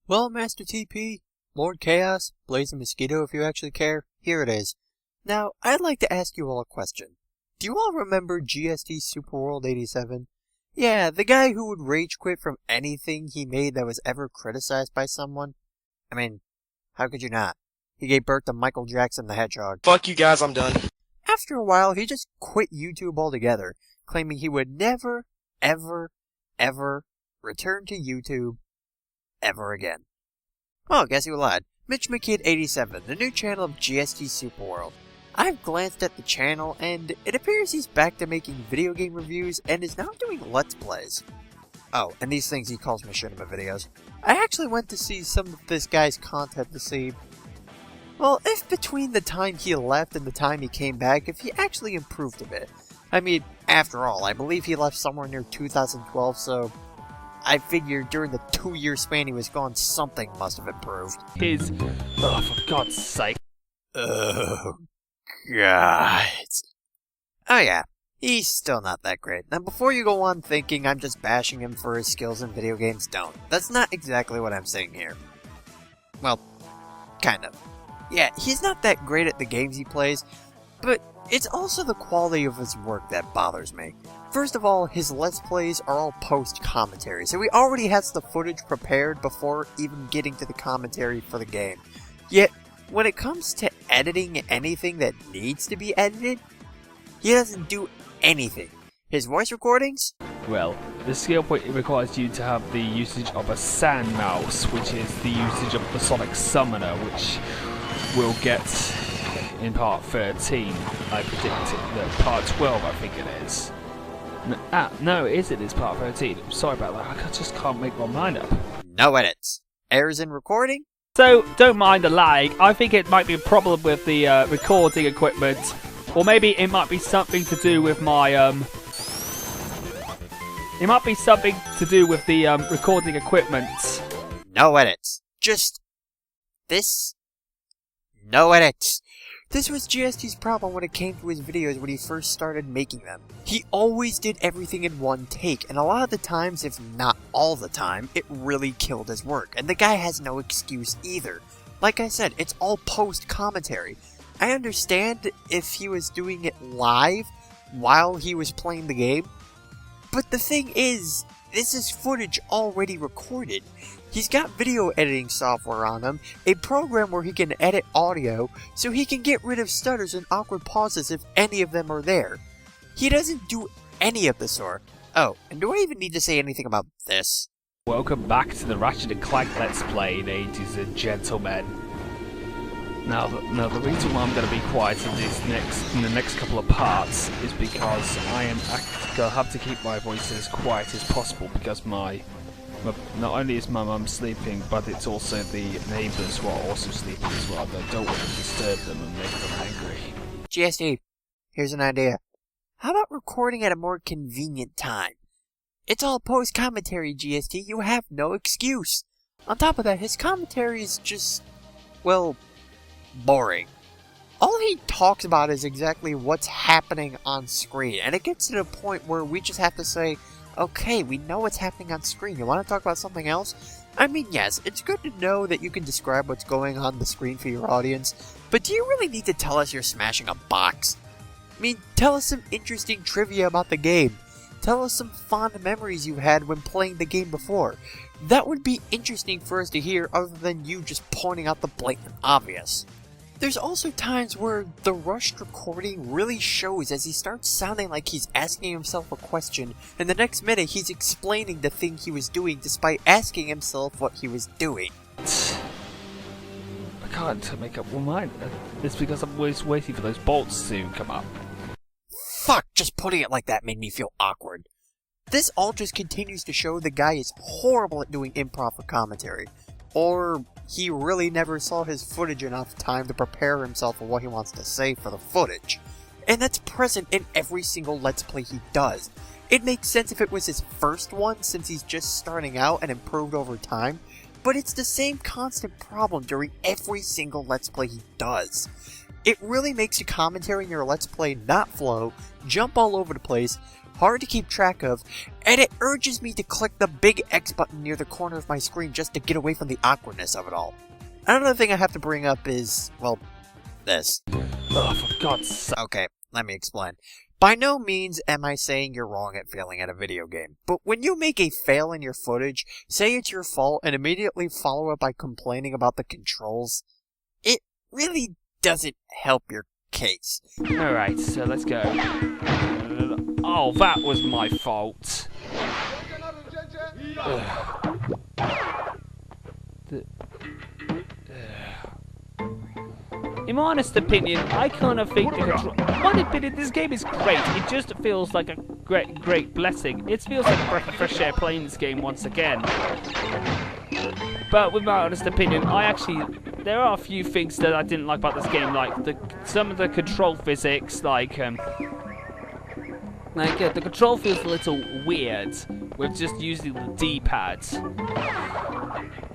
Well, Master TP, Lord Chaos, Blazing Mosquito if you actually care, here it is. Now, I'd like to ask you all a question. Do you all remember GST Superworld 87? Yeah, the guy who would rage quit from anything he made that was ever criticized by someone? I mean, how could you not? He gave birth to Michael Jackson the Hedgehog. Fuck you guys, I'm done. After a while, he just quit YouTube altogether, claiming he would never, ever, ever return to YouTube ever again. Well, guess who lied? MitchMcKidd87, the new channel of GST Superworld. I've glanced at the channel, and it appears he's back to making video game reviews and is now doing Let's Plays. Oh, and these things he calls machinima videos. I actually went to see some of this guy's content to see, well, if between the time he left and the time he came back, if he actually improved a bit. I mean, after all, I believe he left somewhere near 2012, so I figured during the 2-year span he was gone, something must have improved. Oh, for God's sake. Oh, God. Oh yeah, he's still not that great. Now before you go on thinking I'm just bashing him for his skills in video games, don't. That's not exactly what I'm saying here. Well, kind of. Yeah, he's not that great at the games he plays, but it's also the quality of his work that bothers me. First of all, his Let's Plays are all post-commentary, so he already has the footage prepared before even getting to the commentary for the game. Yet, when it comes to editing anything that needs to be edited, he doesn't do anything. His voice recordings? Well, the skill point requires you to have the usage of a sand mouse, which is the usage of the Sonic Summoner, which we'll get in part 13, I predict it. Part 12, I think it is. No, it isn't. It's part 13. I'm sorry about that. I just can't make my mind up. No edits. Errors in recording? So, don't mind the lag. I think it might be a problem with the recording equipment. Or maybe it might be something to do with my, It might be something to do with the, recording equipment. No edits. Just this. No edits. This was GST's problem when it came to his videos when he first started making them. He always did everything in one take, and a lot of the times, if not all the time, it really killed his work, and the guy has no excuse either. Like I said, it's all post-commentary. I understand if he was doing it live while he was playing the game, but the thing is, this is footage already recorded. He's got video editing software on him, a program where he can edit audio, so he can get rid of stutters and awkward pauses if any of them are there. He doesn't do any of the sort. Oh, and do I even need to say anything about this? Welcome back to the Ratchet & Clank Let's Play, ladies and gentlemen. Now, the reason why I'm going to be quiet in the next couple of parts is because I have to keep my voice as quiet as possible because not only is my mum sleeping, but it's also the neighbours who are also sleeping as well. I don't want to disturb them and make them angry. GST, here's an idea. How about recording at a more convenient time? It's all post-commentary, GST. You have no excuse. On top of that, his commentary is just, well, boring. All he talks about is exactly what's happening on screen, and it gets to the point where we just have to say, okay, we know what's happening on screen. You want to talk about something else? I mean, yes, it's good to know that you can describe what's going on the screen for your audience, but do you really need to tell us you're smashing a box? I mean, tell us some interesting trivia about the game. Tell us some fond memories you had when playing the game before. That would be interesting for us to hear other than you just pointing out the blatant obvious. There's also times where the rushed recording really shows as he starts sounding like he's asking himself a question, and the next minute he's explaining the thing he was doing despite asking himself what he was doing. I can't make up my mind. It's because I'm always waiting for those bolts to come up. Fuck, just putting it like that made me feel awkward. This all just continues to show the guy is horrible at doing improv for commentary. Or he really never saw his footage enough time to prepare himself for what he wants to say for the footage. And that's present in every single Let's Play he does. It makes sense if it was his first one since he's just starting out and improved over time, but it's the same constant problem during every single Let's Play he does. It really makes your commentary in your Let's Play not flow, jump all over the place, hard to keep track of, and it urges me to click the big X button near the corner of my screen just to get away from the awkwardness of it all. Another thing I have to bring up is, well, this. Oh, for God's sake. Okay, let me explain. By no means am I saying you're wrong at failing at a video game, but when you make a fail in your footage, say it's your fault, and immediately follow it by complaining about the controls, it really doesn't help your case. Alright, so let's go. Oh, that was my fault. In my honest opinion, I kind of think my opinion, this game is great. It just feels like a great blessing. It feels like a breath of fresh air playing this game once again. But with my honest opinion, there are a few things that I didn't like about this game, like some of the control physics, the control feels a little weird with just using the D-pads.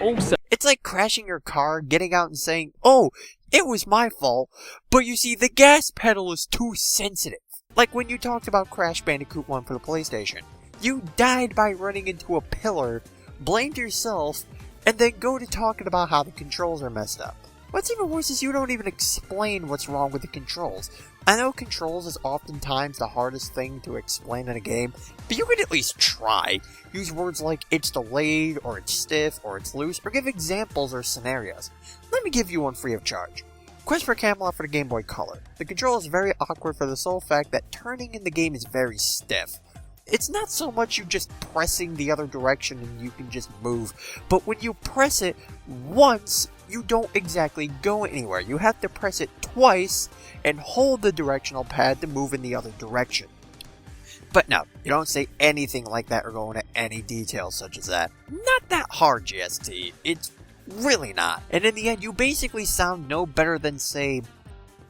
Also, it's like crashing your car, getting out and saying, "Oh, it was my fault, but you see, the gas pedal is too sensitive." Like when you talked about Crash Bandicoot 1 for the PlayStation. You died by running into a pillar, blamed yourself, and then go to talking about how the controls are messed up. What's even worse is you don't even explain what's wrong with the controls. I know controls is oftentimes the hardest thing to explain in a game, but you can at least try. Use words like it's delayed, or it's stiff, or it's loose, or give examples or scenarios. Let me give you one free of charge. Quest for Camelot for the Game Boy Color. The control is very awkward for the sole fact that turning in the game is very stiff. It's not so much you just pressing the other direction and you can just move, but when you press it once, you don't exactly go anywhere. You have to press it twice and hold the directional pad to move in the other direction. But no, you don't say anything like that or go into any details such as that. Not that hard, GST. It's really not. And in the end, you basically sound no better than, say,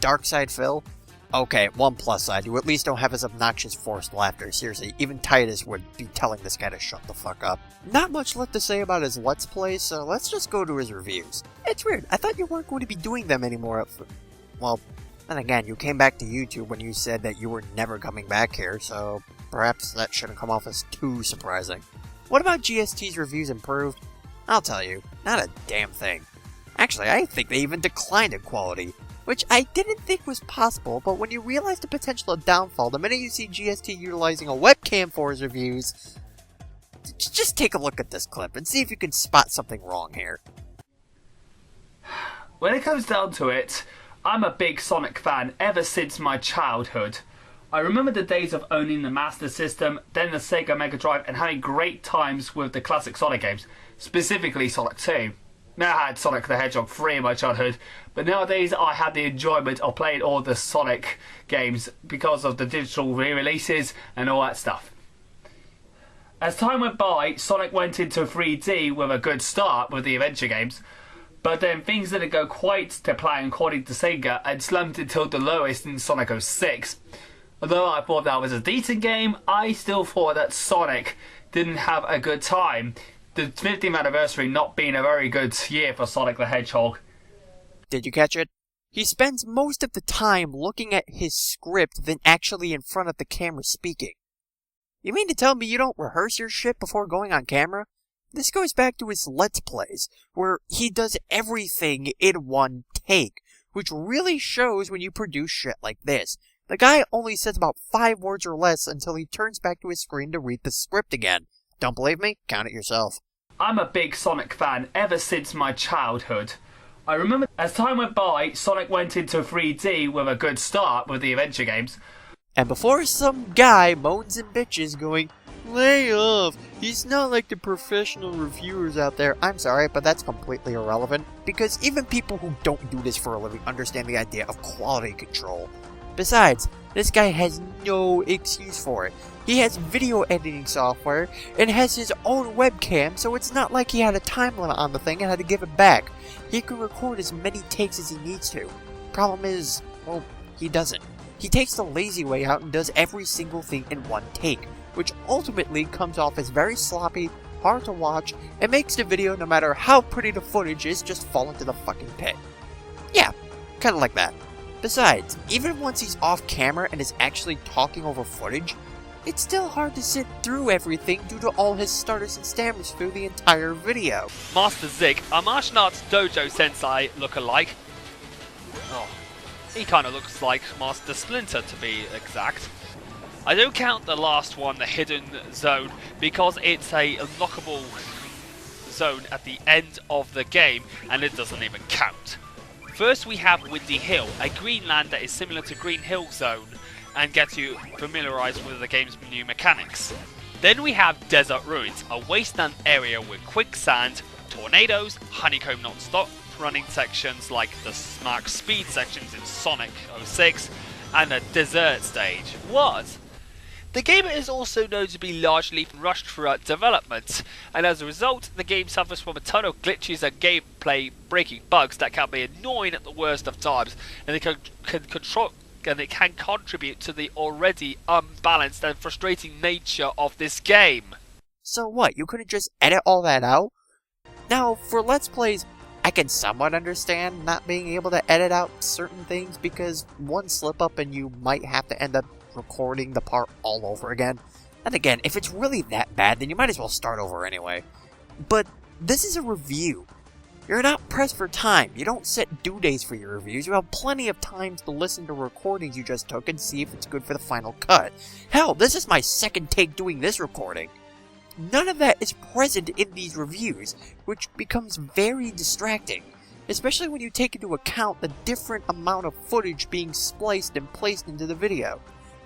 Darkside Phil. Okay, one plus side, you at least don't have his obnoxious forced laughter. Seriously, even Titus would be telling this guy to shut the fuck up. Not much left to say about his Let's Play, so let's just go to his reviews. It's weird, I thought you weren't going to be doing them anymore. Well, and again, you came back to YouTube when you said that you were never coming back here, so perhaps that shouldn't come off as too surprising. What about GST's reviews improved? I'll tell you, not a damn thing. Actually, I think they even declined in quality. Which I didn't think was possible, but when you realize the potential of downfall, the minute you see GST utilizing a webcam for his reviews, just take a look at this clip and see if you can spot something wrong here. when it comes down to it, I'm a big Sonic fan ever since my childhood. I remember the days of owning the Master System, then the Sega Mega Drive, and having great times with the classic Sonic games, specifically Sonic 2. Now I had Sonic the Hedgehog 3 in my childhood, but nowadays I have the enjoyment of playing all the Sonic games because of the digital re-releases and all that stuff. As time went by, Sonic went into 3D with a good start with the adventure games, but then things didn't go quite to plan according to Sega and slumped until the lowest in Sonic 06. Although I thought that was a decent game, I still thought that Sonic didn't have a good time. The 50th anniversary not being a very good year for Sonic the Hedgehog. Did you catch it? He spends most of the time looking at his script than actually in front of the camera speaking. You mean to tell me you don't rehearse your shit before going on camera? This goes back to his Let's Plays, where he does everything in one take, which really shows when you produce shit like this. The guy only says about 5 words or less until he turns back to his screen to read the script again. Don't believe me? Count it yourself. I'm a big Sonic fan ever since my childhood. I remember as time went by, Sonic went into 3D with a good start with the adventure games. And before some guy moans and bitches going, "Lay off, he's not like the professional reviewers out there," I'm sorry, but that's completely irrelevant, because even people who don't do this for a living understand the idea of quality control. Besides, this guy has no excuse for it. He has video editing software and has his own webcam, so it's not like he had a time limit on the thing and had to give it back. He can record as many takes as he needs to. Problem is, well, he doesn't. He takes the lazy way out and does every single thing in one take, which ultimately comes off as very sloppy, hard to watch, and makes the video, no matter how pretty the footage is, just fall into the fucking pit. Yeah, kinda like that. Besides, even once he's off camera and is actually talking over footage, it's still hard to sit through everything due to all his stutters and stammers through the entire video. Master Zig, a martial arts dojo sensei look-alike. Oh, he kind of looks like Master Splinter to be exact. I don't count the last one, the hidden zone, because it's a unlockable zone at the end of the game and it doesn't even count. First we have Windy Hill, a green land that is similar to Green Hill Zone and gets you familiarised with the game's new mechanics. Then we have Desert Ruins, a wasteland area with quicksand, tornadoes, honeycomb non-stop running sections like the Smart Speed sections in Sonic 06 and a desert stage. What? The game is also known to be largely rushed throughout development, and as a result, the game suffers from a ton of glitches and gameplay breaking bugs that can be annoying at the worst of times, and it can contribute to the already unbalanced and frustrating nature of this game. So what, you couldn't just edit all that out? Now, for Let's Plays, I can somewhat understand not being able to edit out certain things because one slip up and you might have to end up recording the part all over again. And again, if it's really that bad, then you might as well start over anyway. But this is a review. You're not pressed for time. You don't set due dates for your reviews. You have plenty of time to listen to recordings you just took and see if it's good for the final cut. Hell, this is my second take doing this recording. None of that is present in these reviews, which becomes very distracting, especially when you take into account the different amount of footage being spliced and placed into the video.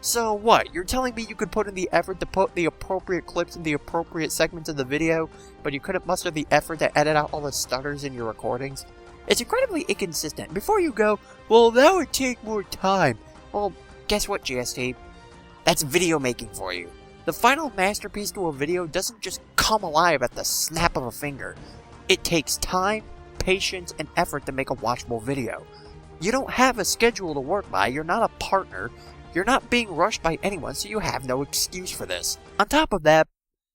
So what, you're telling me you could put in the effort to put the appropriate clips in the appropriate segments of the video, but you couldn't muster the effort to edit out all the stutters in your recordings? It's incredibly inconsistent. Before you go, well, that would take more time. Well, guess what, GST? That's video making for you. The final masterpiece to a video doesn't just come alive at the snap of a finger. It takes time, patience, and effort to make a watchable video. You don't have a schedule to work by, you're not a partner, you're not being rushed by anyone, so you have no excuse for this. On top of that,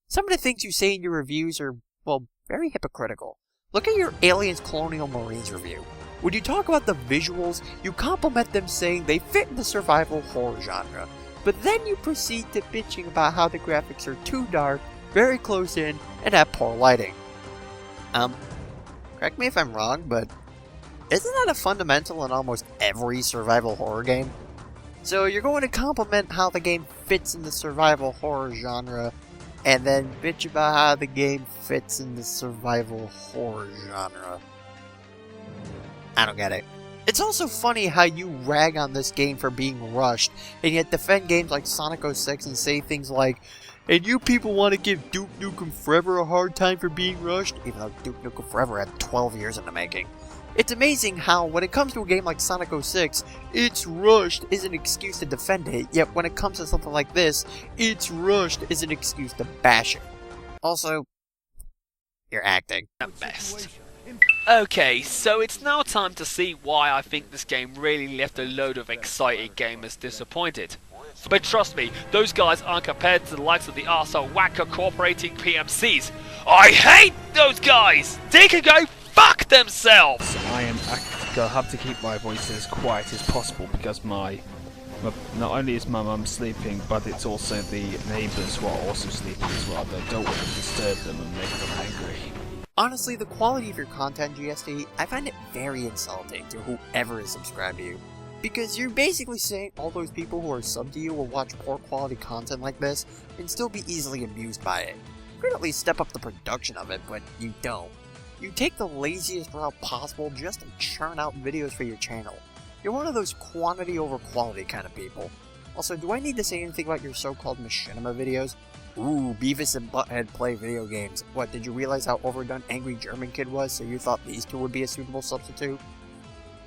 some of the things you say in your reviews are, well, very hypocritical. Look at your Aliens Colonial Marines review. When you talk about the visuals, you compliment them saying they fit in the survival horror genre. But then you proceed to bitching about how the graphics are too dark, very close in, and have poor lighting. Correct me if I'm wrong, but isn't that a fundamental in almost every survival horror game? So you're going to compliment how the game fits in the survival horror genre, and then bitch about how the game fits in the survival horror genre. I don't get it. It's also funny how you rag on this game for being rushed, and yet defend games like Sonic 06 and say things like, and you people want to give Duke Nukem Forever a hard time for being rushed, even though Duke Nukem Forever had 12 years in the making. It's amazing how, when it comes to a game like Sonic 06, it's rushed is an excuse to defend it, yet when it comes to something like this, it's rushed is an excuse to bash it. Also, you're acting. At best. Okay, so it's now time to see why I think this game really left a load of excited gamers disappointed. But trust me, those guys aren't compared to the likes of the arsehole whacker cooperating PMCs. I hate those guys! They can go fuck themselves! I have to keep my voice as quiet as possible because not only is my mum sleeping, but it's also the neighbours who are also sleeping as well. I don't want to disturb them and make them angry. Honestly, the quality of your content, GST, I find it very insulting to whoever is subscribed to you. Because you're basically saying all those people who are subbed to you will watch poor quality content like this and still be easily amused by it. You could at least step up the production of it, but you don't. You take the laziest route possible just to churn out videos for your channel. You're one of those quantity over quality kind of people. Also, do I need to say anything about your so-called machinima videos? Ooh, Beavis and Butthead play video games. What, did you realize how overdone Angry German Kid was, so you thought these two would be a suitable substitute?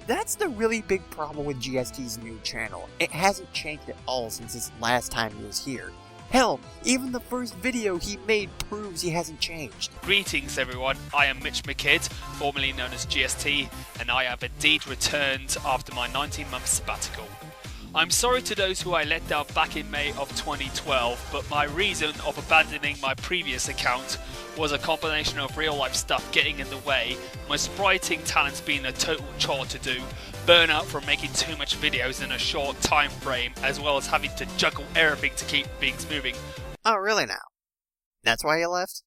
That's the really big problem with GST's new channel. It hasn't changed at all since his last time he was here. Hell, even the first video he made proves he hasn't changed. Greetings everyone, I am MitchMcKidd, formerly known as GST, and I have indeed returned after my 19-month sabbatical. I'm sorry to those who I let down back in May of 2012, but my reason of abandoning my previous account was a combination of real life stuff getting in the way, my spriting talents being a total chore to do, burnout from making too much videos in a short time frame, as well as having to juggle everything to keep things moving. Oh, really now? That's why you left?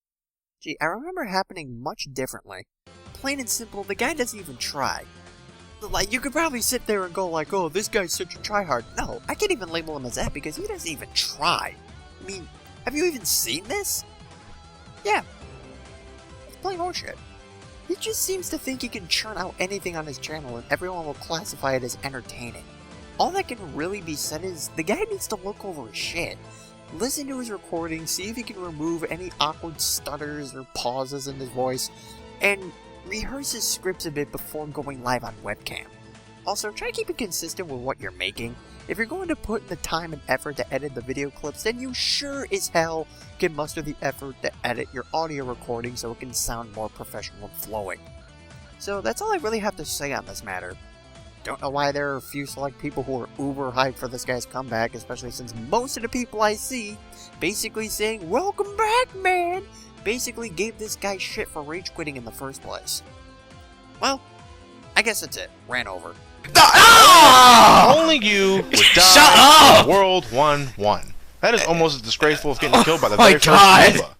Gee, I remember it happening much differently. Plain and simple, the guy doesn't even try. Like, you could probably sit there and go like, oh, this guy's such a tryhard. No, I can't even label him as that because he doesn't even try. I mean, have you even seen this? Yeah. It's plain horseshit. He just seems to think he can churn out anything on his channel and everyone will classify it as entertaining. All that can really be said is, the guy needs to look over his shit. Listen to his recording, see if he can remove any awkward stutters or pauses in his voice, and rehearse his scripts a bit before going live on webcam. Also, try keeping consistent with what you're making. If you're going to put in the time and effort to edit the video clips, then you sure as hell can muster the effort to edit your audio recording so it can sound more professional and flowing. So that's all I really have to say on this matter. Don't know why there are a few select people who are uber hyped for this guy's comeback, especially since most of the people I see basically saying, "Welcome back, man!" basically gave this guy shit for rage quitting in the first place. Well, I guess that's it. Ran over. Only you would die. Shut up! in World 1-1. That is almost as disgraceful as getting killed by the my very first God. Nova.